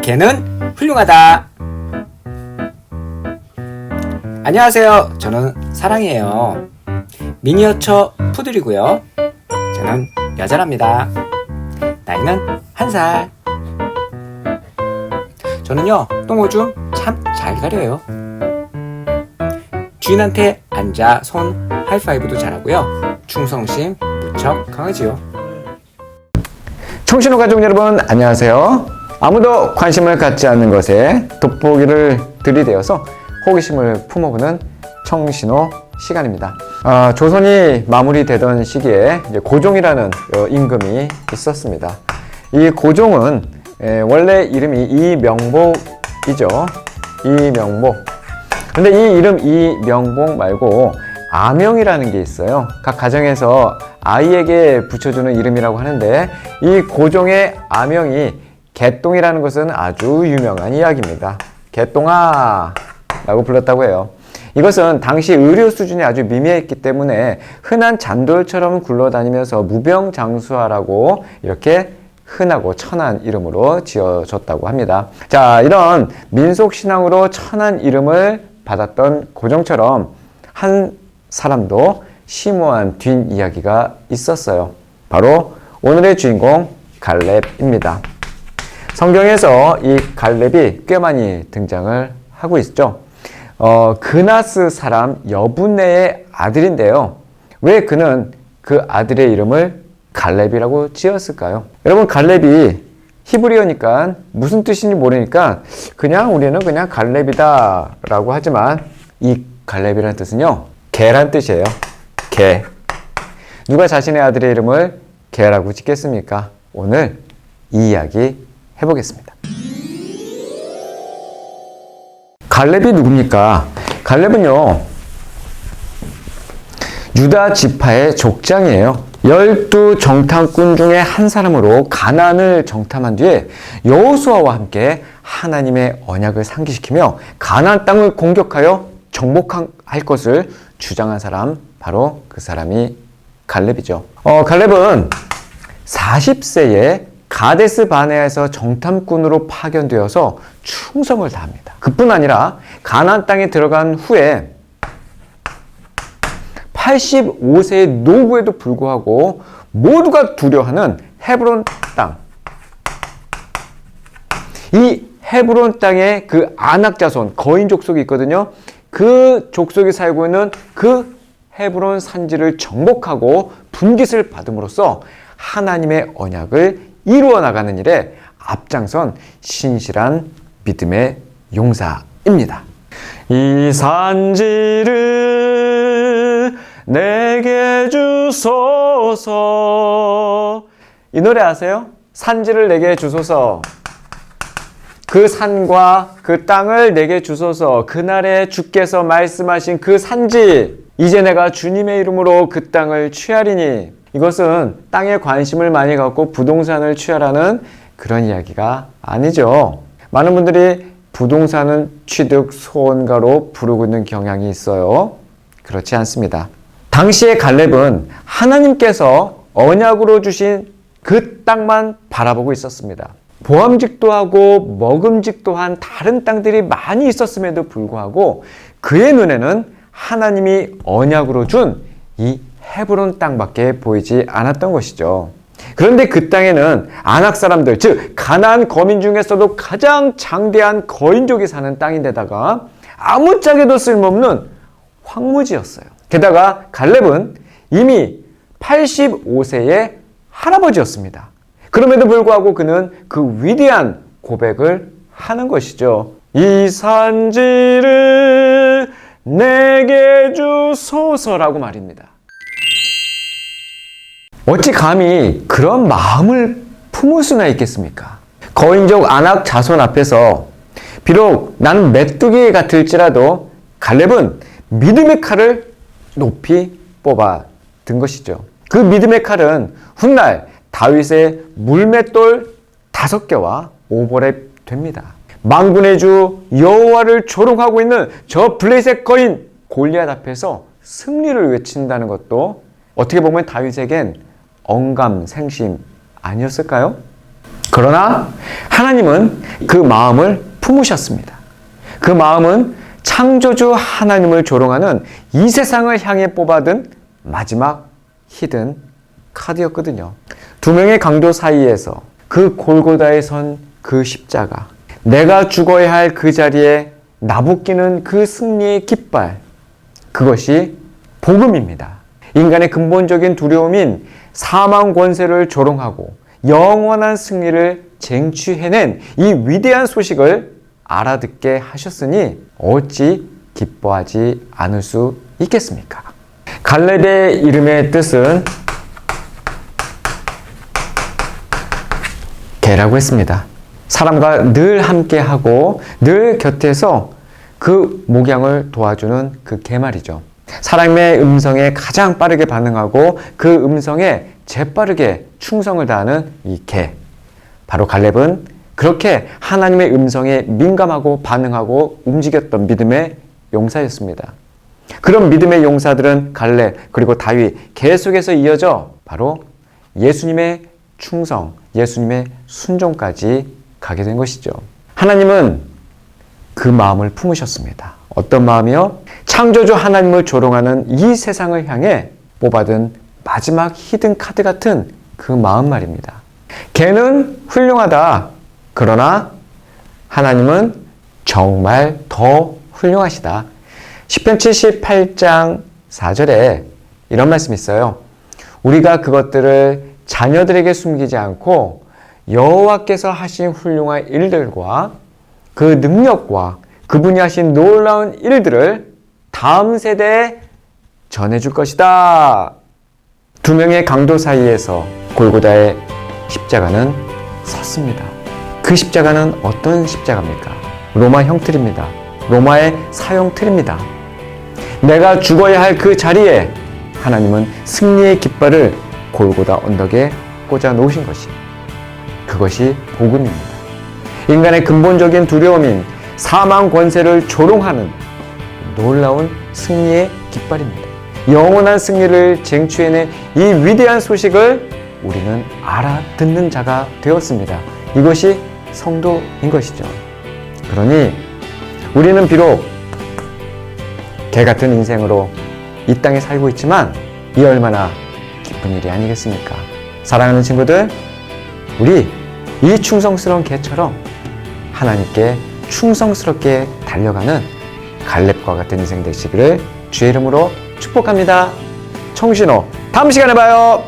개는 훌륭하다. 안녕하세요. 저는 사랑이에요. 미니어처 푸들이고요. 저는 여자랍니다. 나이는 1살. 저는요, 똥오줌 참 잘 가려요. 주인한테 앉아 손 하이파이브도 잘하고요. 충성심 무척 강하지요. 청신호 가족 여러분, 안녕하세요. 아무도 관심을 갖지 않는 것에 돋보기를 들이대어서 호기심을 품어보는 청신호 시간입니다. 조선이 마무리되던 시기에 이제 고종이라는 임금이 있었습니다. 이 고종은 원래 이름이 이명복이죠. 이명복. 근데 이 이름 이명복 말고 아명이라는 게 있어요. 각 가정에서 아이에게 붙여주는 이름이라고 하는데, 이 고종의 아명이 개똥이라는 것은 아주 유명한 이야기입니다. 개똥아 라고 불렀다고 해요. 이것은 당시 의료 수준이 아주 미미했기 때문에 흔한 잔돌처럼 굴러다니면서 무병장수하라고 이렇게 흔하고 천한 이름으로 지어졌다고 합니다. 자, 이런 민속신앙으로 천한 이름을 받았던 고종처럼 한 사람도 심오한 뒷이야기가 있었어요. 바로 오늘의 주인공 갈렙입니다. 성경에서 이 갈렙이 꽤 많이 등장을 하고 있죠. 그나스 사람 여분네의 아들인데요. 왜 그는 그 아들의 이름을 갈렙이라고 지었을까요? 여러분, 갈렙이 히브리어니까 무슨 뜻인지 모르니까 그냥 우리는 그냥 갈렙이다 라고 하지만, 이 갈렙이라는 뜻은요, 개란 뜻이에요. 개. 누가 자신의 아들의 이름을 개라고 짓겠습니까? 오늘 이 이야기 해보겠습니다. 갈렙이 누굽니까? 갈렙은요, 유다 지파의 족장이에요. 12 정탐꾼 중에 한 사람으로 가나안을 정탐한 뒤에 여호수아와 함께 하나님의 언약을 상기시키며 가나안 땅을 공격하여 정복할 것을 주장한 사람, 바로 그 사람이 갈렙이죠. 갈렙은 40세에 가데스 바네아에서 정탐꾼으로 파견되어서 충성을 다합니다. 그뿐 아니라 가나안 땅에 들어간 후에 85세의 노부에도 불구하고 모두가 두려워하는 헤브론 땅, 이 헤브론 땅에 그 아낙 자손, 거인 족속이 있거든요. 그 족속이 살고 있는 그 헤브론 산지를 정복하고 분깃을 받음으로써 하나님의 언약을 이루어 나가는 일에 앞장선 신실한 믿음의 용사입니다. 이 산지를 내게 주소서. 이 노래 아세요? 산지를 내게 주소서. 그 산과 그 땅을 내게 주소서. 그날에 주께서 말씀하신 그 산지, 이제 내가 주님의 이름으로 그 땅을 취하리니. 이것은 땅에 관심을 많이 갖고 부동산을 취하라는 그런 이야기가 아니죠. 많은 분들이 부동산은 취득 소원가로 부르고 있는 경향이 있어요. 그렇지 않습니다. 당시의 갈렙은 하나님께서 언약으로 주신 그 땅만 바라보고 있었습니다. 보암직도 하고 먹음직도 한 다른 땅들이 많이 있었음에도 불구하고 그의 눈에는 하나님이 언약으로 준 이 헤브론 땅밖에 보이지 않았던 것이죠. 그런데 그 땅에는 아낙 사람들, 즉 가나안 거민 중에서도 가장 장대한 거인족이 사는 땅인데다가 아무짝에도 쓸모없는 황무지였어요. 게다가 갈렙은 이미 85세의 할아버지였습니다. 그럼에도 불구하고 그는 그 위대한 고백을 하는 것이죠. 이 산지를 내게 주소서라고 말입니다. 어찌 감히 그런 마음을 품을 수나 있겠습니까? 거인족 아낙 자손 앞에서 비록 나는 메뚜기 같을지라도 갈렙은 믿음의 칼을 높이 뽑아 든 것이죠. 그 믿음의 칼은 훗날 다윗의 물맷돌 5개와 오버랩 됩니다. 만군의 주 여호와를 조롱하고 있는 저 블레셋 거인 골리앗 앞에서 승리를 외친다는 것도 어떻게 보면 다윗에겐 언감생심 아니었을까요? 그러나 하나님은 그 마음을 품으셨습니다. 그 마음은 창조주 하나님을 조롱하는 이 세상을 향해 뽑아둔 마지막 히든 카드였거든요. 두 명의 강도 사이에서 그 골고다에 선 그 십자가, 내가 죽어야 할 그 자리에 나부끼는 그 승리의 깃발, 그것이 복음입니다. 인간의 근본적인 두려움인 사망 권세를 조롱하고 영원한 승리를 쟁취해낸 이 위대한 소식을 알아듣게 하셨으니 어찌 기뻐하지 않을 수 있겠습니까? 갈렙의 이름의 뜻은 개라고 했습니다. 사람과 늘 함께하고 늘 곁에서 그 목양을 도와주는 그 개 말이죠. 사람의 음성에 가장 빠르게 반응하고 그 음성에 재빠르게 충성을 다하는 이 개. 바로 갈렙은 그렇게 하나님의 음성에 민감하고 반응하고 움직였던 믿음의 용사였습니다. 그런 믿음의 용사들은 갈렙 그리고 다윗 계속해서 이어져 바로 예수님의 충성, 예수님의 순종까지 가게 된 것이죠. 하나님은 그 마음을 품으셨습니다. 어떤 마음이요? 창조주 하나님을 조롱하는 이 세상을 향해 뽑아둔 마지막 히든 카드 같은 그 마음 말입니다. 개는 훌륭하다. 그러나 하나님은 정말 더 훌륭하시다. 시편 78장 4절에 이런 말씀이 있어요. 우리가 그것들을 자녀들에게 숨기지 않고 여호와께서 하신 훌륭한 일들과 그 능력과 그분이 하신 놀라운 일들을 다음 세대에 전해줄 것이다. 두 명의 강도 사이에서 골고다의 십자가는 섰습니다. 그 십자가는 어떤 십자가입니까? 로마 형틀입니다. 로마의 사형 틀입니다. 내가 죽어야 할 그 자리에 하나님은 승리의 깃발을 골고다 언덕에 꽂아 놓으신 것이, 그것이 복음입니다. 인간의 근본적인 두려움인 사망 권세를 조롱하는 놀라운 승리의 깃발입니다. 영원한 승리를 쟁취해낸 이 위대한 소식을 우리는 알아듣는 자가 되었습니다. 이것이 성도인 것이죠. 그러니 우리는 비록 개 같은 인생으로 이 땅에 살고 있지만 이 얼마나 기쁜 일이 아니겠습니까? 사랑하는 친구들, 우리 이 충성스러운 개처럼 하나님께 충성스럽게 달려가는 갈렙과 같은 인생 되시기를 주의 이름으로 축복합니다. 청신호, 다음 시간에 봐요.